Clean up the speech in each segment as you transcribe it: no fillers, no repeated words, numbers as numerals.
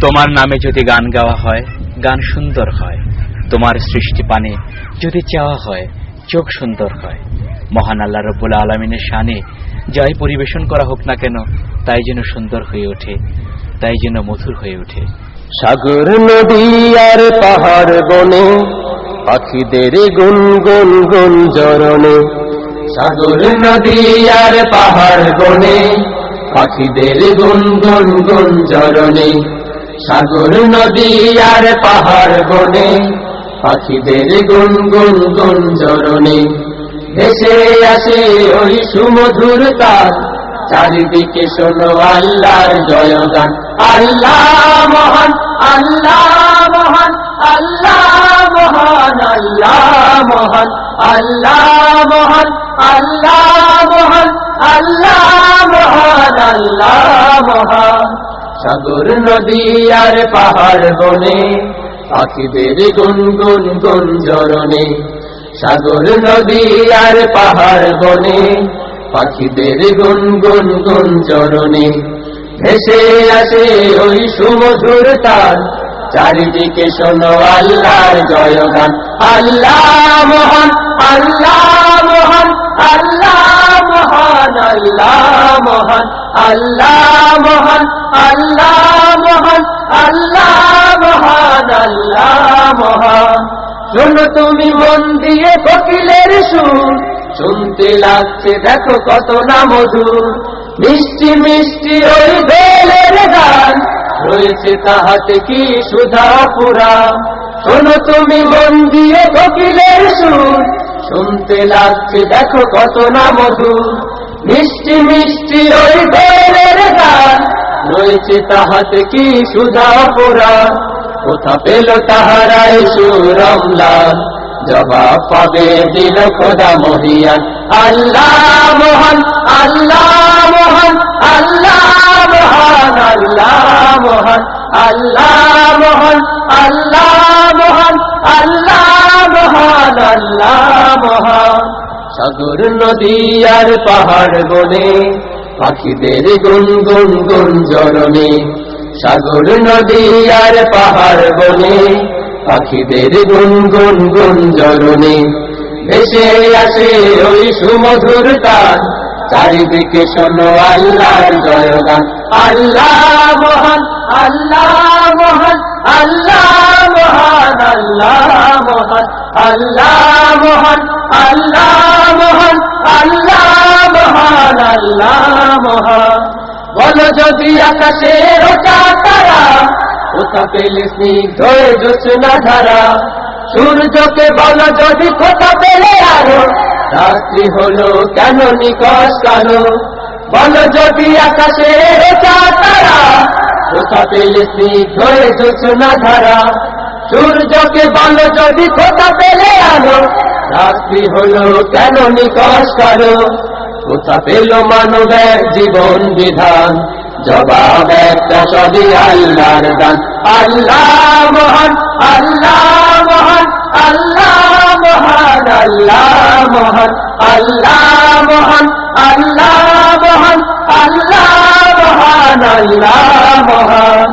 তোমার নামে যদি গান গাওয়া হয়, গান সুন্দর হয়। তোমার সৃষ্টি পানে যদি চাওয়া হয়, চোখ সুন্দর হয়। মহান আল্লাহ রব্বুল আলামিনের শানে যাই পরিবেশন করা হোক না কেন, তাই যেন সুন্দর হয়ে ওঠে, তাই যেন মধুর হয়ে ওঠে। সাগর নদী আর পাহাড় বনে পাখিদের গুনগুন গুঞ্জরণে, সাগর নদী আর পাহাড় বনে পাখিদের গুনগুন গুঞ্জরণে, সাগর নদী আর পাহাড় বনে পাখিদের গুনগুন গুঞ্জরণে। ভেসে আসে ওই সুমধুর তার, চারিদিকে শোনো আল্লাহর জয়গান। আল্লাহ মহান, আল্লাহ মহান, আল্লাহ মহান, আল্লাহ মহান, আল্লাহ মহান, আল্লাহ মহান, আল্লাহ মহান, আল্লাহ মহান। সাগর নদী আর পাহাড় বনে পাখিদের গুনগুন গুঞ্জরণে, সাগর নদী আর পাহাড় বনে পাখিদের গুনগুন গুঞ্জরণে। ভেসে আসে ওই সুমধুর তার, চারিদিকে শোনো আল্লাহর জয়গান। আল্লাহ মহান, আল্লাহ মহান, আল্লাহ মহান, আল্লাহ মহান, আল্লাহ মহান, আল্লাহ মহান, আল্লাহ মহান, আল্লাহ মহান। শোনো তুমি মন দিয়ে কোকিলের সুর, শুনতে লাগছে দেখো কত না মধুর। মিষ্টি মিষ্টি ওই দোলের গান, রয়েছে তাহাতে কি সুধা পুরা। শোনো তুমি মন দিয়ে কোকিলের সুর, শুনতে লাগছে দেখো কত না মধুর। মিষ্টি মিষ্টি ওই দোলের গান, রয়েছে তাহাতে কি সুধা পুরা। কোথা পেল তাহারাই সুরমলাল, জবাব পাবে দিল খোদা মহিয়ান। আল্লাহ মহান, আল্লাহ মহান, আল্লাহ মহান, আল্লাহ মহান, আল্লাহ মহান, আল্লাহ মহান, আল্লাহ মহান, আল্লাহ মহান। সাগর নদী আর পাহাড় বনে পাখিদের গুনগুন গুঞ্জরণে, সাগর নদী আর পাহাড় বনে পাখিদের গুনগুন গুঞ্জরণে। ভেসে আসে ওই সুমধুর তার, চারিদিকে শোনো আল্লাহর জয়গান। আল্লাহ মহান, আল্লাহ মহান, আল্লাহ মহান, আল্লাহ মহান, আল্লাহ মহান, আল্লাহ মহান, আল্লাহ মহান, আল্লাহ মহান। বলো যদি আকাশের ওটা তারা, কোথা পেলে স্নিগ্ধ জোছনা ধারা। সূর্যকে বলো যদি কোথা পেলে আলো, রাত্রি হলো কেন নিকষ কালো। বলো যদি আকাশের ওটা তারা, কোথা পেলে স্নিগ্ধ জোছনা ধারা। সূর্যকে বলো যদি কোথা পেলে আলো, রাত্রি হলো কেন নিকষ কালো। কোথা পেল মানবের জীবন বিধান, জবাব একটা সবই আল্লাহর দান। আল্লাহ মহান, আল্লাহ মহান, আল্লাহ মহান, আল্লাহ মহান, আল্লাহ মহান, আল্লাহ মহান, আল্লাহ মহান, আল্লাহ মহান।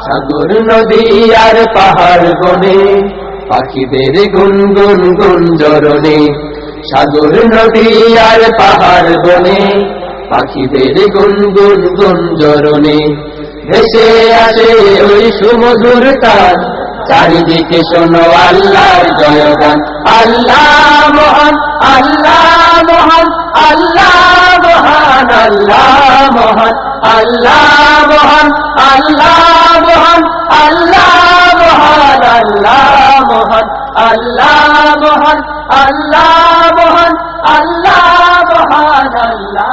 সাগর নদী আর পাহাড় বনে পাখিদের গুনগুন গুঞ্জরণে, সাগর নদী আর পাহাড় বনে পাখিদের গুনগুন গুঞ্জরণে। ভেসে আসে ওই সুমধুর তার, চারিদিকে শোনো আল্লাহর জয়গান। আল্লাহ মহান, আল্লাহ মহান, আল্লাহ মহান, আল্লাহ মহান, আল্লাহ মহান, আল্লাহ মহান, আল্লাহ মহান, আল্লাহ মহান, আল্লাহ মহান, আল্লাহ মহান, আল্লাহ মহান, আল্লাহ।